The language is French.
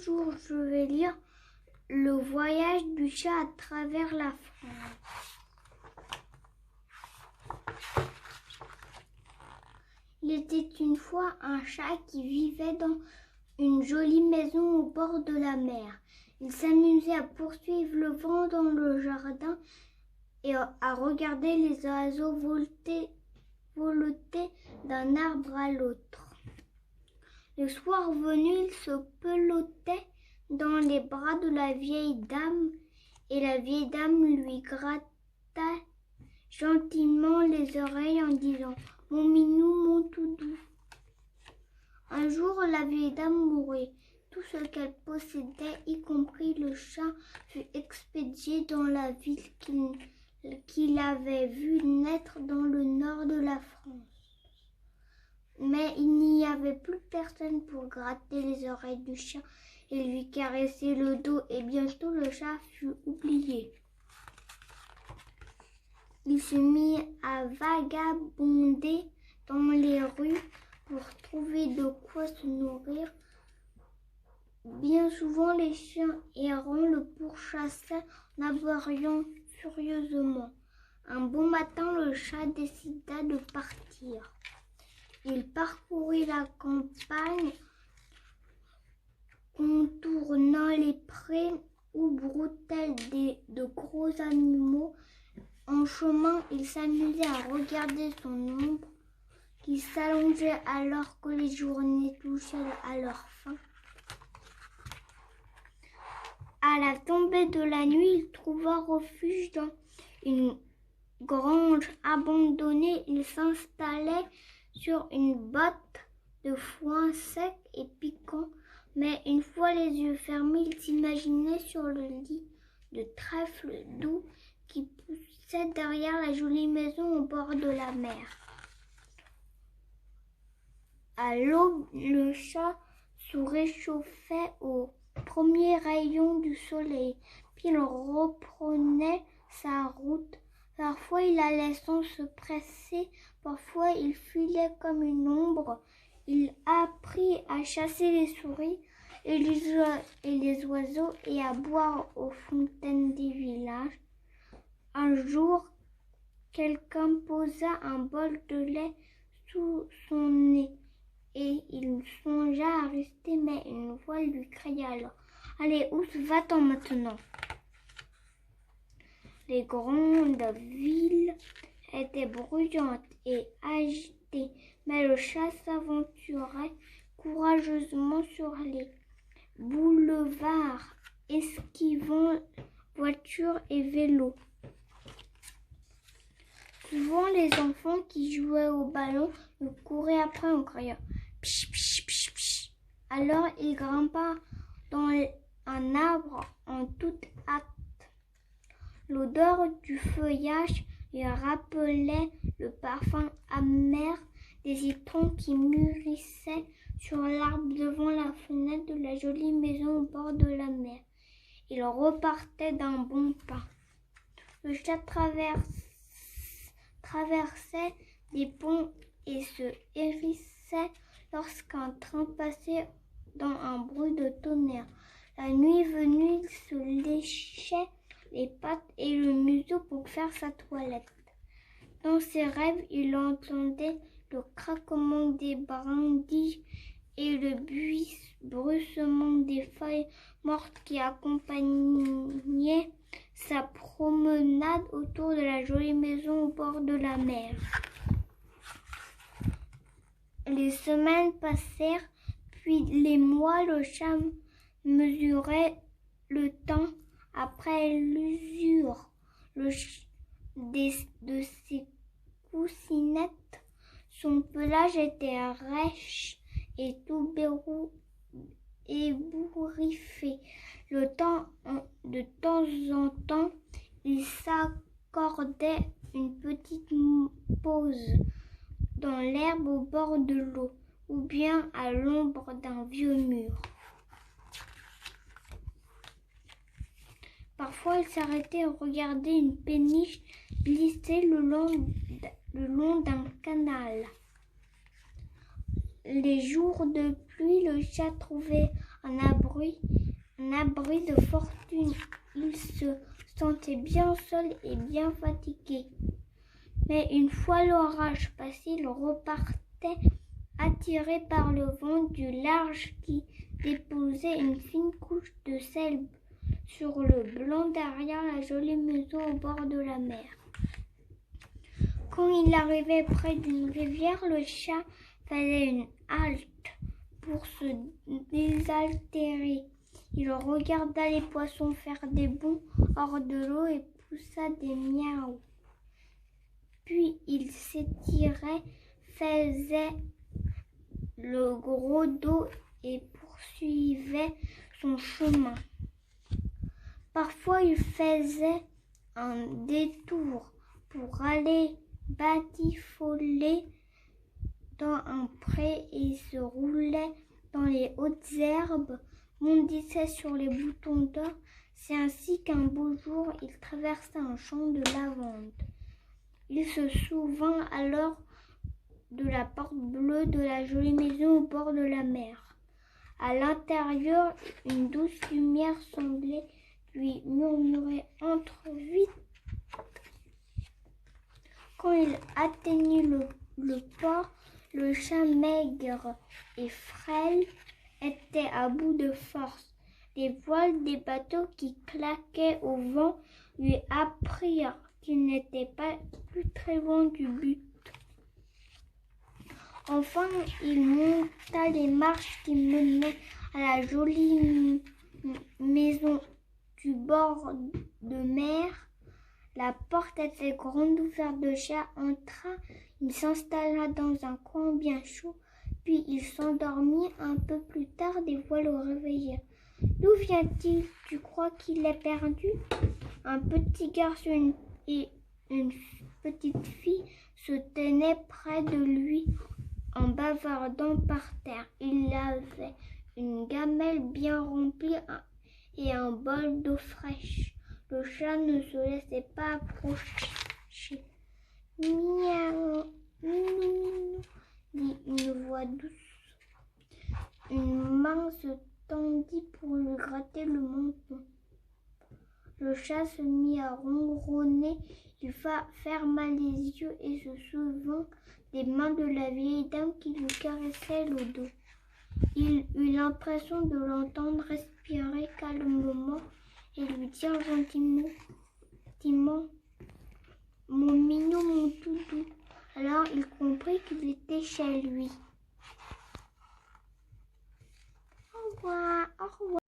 jour, je vais lire Le voyage du chat à travers la France. Il était une fois un chat qui vivait dans une jolie maison au bord de la mer. Il s'amusait à poursuivre le vent dans le jardin et à regarder les oiseaux voleter d'un arbre à l'autre. Le soir venu, il se pelotait dans les bras de la vieille dame et la vieille dame lui gratta gentiment les oreilles en disant « Mon minou, mon tout doux ». Un jour, la vieille dame mourut. Tout ce qu'elle possédait, y compris le chat, fut expédié dans la ville qu'il avait vue naître dans le nord de la France. Mais il n'y avait plus personne pour gratter les oreilles du chat et lui caresser le dos, et bientôt le chat fut oublié. Il se mit à vagabonder dans les rues pour trouver de quoi se nourrir. Bien souvent, les chiens errants le pourchassaient en aboyant furieusement. Un bon matin, le chat décida de partir. Il parcourut la campagne, contournant les prés où broutaient de gros animaux. En chemin, il s'amusait à regarder son ombre qui s'allongeait alors que les journées touchaient à leur fin. À la tombée de la nuit, il trouva refuge dans une grange abandonnée. Il s'installait sur une botte de foin sec et piquant, mais une fois les yeux fermés, il s'imaginait sur le lit de trèfle doux qui poussait derrière la jolie maison au bord de la mer. À l'aube, le chat se réchauffait au premier rayon du soleil, puis il reprenait sa route. Parfois il allait sans se presser, parfois il filait comme une ombre. Il apprit à chasser les souris et les oiseaux et à boire aux fontaines des villages. Un jour, quelqu'un posa un bol de lait sous son nez. Et il songea à rester, mais une voix lui cria alors « Allez, où va-t-on maintenant ?» Les grandes villes étaient bruyantes et agitées, mais le chat s'aventurait courageusement sur les boulevards, esquivant voitures et vélos. Souvent, les enfants qui jouaient au ballon le couraient après en criant « Psh, psh, psh, psh ». Alors il grimpa dans un arbre en toute hâte. L'odeur du feuillage lui rappelait le parfum amer des citrons qui mûrissaient sur l'arbre devant la fenêtre de la jolie maison au bord de la mer. Il repartait d'un bon pas. Le chat traversait des ponts et se hérissait lorsqu'un train passait dans un bruit de tonnerre. La nuit venue, il se léchait les pattes et le museau pour faire sa toilette. Dans ses rêves, il entendait le craquement des brindilles et le bruissement des feuilles mortes qui accompagnaient sa promenade autour de la jolie maison au bord de la mer. Les semaines passèrent, puis les mois. Le chat mesurait le temps après l'usure de ses coussinettes. Son pelage était rêche et tout ébouriffé. De temps en temps, il s'accordait une petite pause dans l'herbe au bord de l'eau ou bien à l'ombre d'un vieux mur. Parfois, il s'arrêtait et regardait une péniche glisser le long d'un canal. les jours de pluie, le chat trouvait un abri de fortune. Il se sentait bien seul et bien fatigué. Mais une fois l'orage passé, il repartait attiré par le vent du large qui déposait une fine couche de sel sur le blanc derrière la jolie maison au bord de la mer. Quand il arrivait près d'une rivière, le chat faisait une halte pour se désaltérer. Il regarda les poissons faire des bonds hors de l'eau et poussa des miaous. Puis il s'étirait, faisait le gros dos et poursuivait son chemin. Parfois, il faisait un détour pour aller batifoler dans un pré et se roulait dans les hautes herbes, bondissait sur les boutons d'or. C'est ainsi qu'un beau jour, il traversa un champ de lavande. Il se souvint alors de la porte bleue de la jolie maison au bord de la mer. À l'intérieur, une douce lumière semblait lui murmurer « Entre vite !» Quand il atteignit le port, le chat maigre et frêle était à bout de force. Les voiles des bateaux qui claquaient au vent lui apprirent qu'il n'était pas plus très loin du but. Enfin, il monta les marches qui menaient à la jolie maison du bord de mer. La porte était grande ouverte, le chat entra, il s'installa dans un coin bien chaud, puis il s'endormit. Un peu plus tard, des voix le réveillèrent. « D'où vient-il? Tu crois qu'il est perdu ?» Un petit garçon et une petite fille se tenaient près de lui en bavardant par terre. Il avait une gamelle bien remplie et un bol d'eau fraîche. Le chat ne se laissait pas approcher. « Miaou, minou, minou » dit une voix douce. Une main se tendit pour lui gratter le menton. Le chat se mit à ronronner. Il ferma les yeux et se souvint des mains de la vieille dame qui lui caressait le dos. Il eut l'impression de l'entendre respirer calmement et lui dire gentiment « Mon minou, mon toutou ». Alors il comprit qu'il était chez lui. Au revoir, au revoir.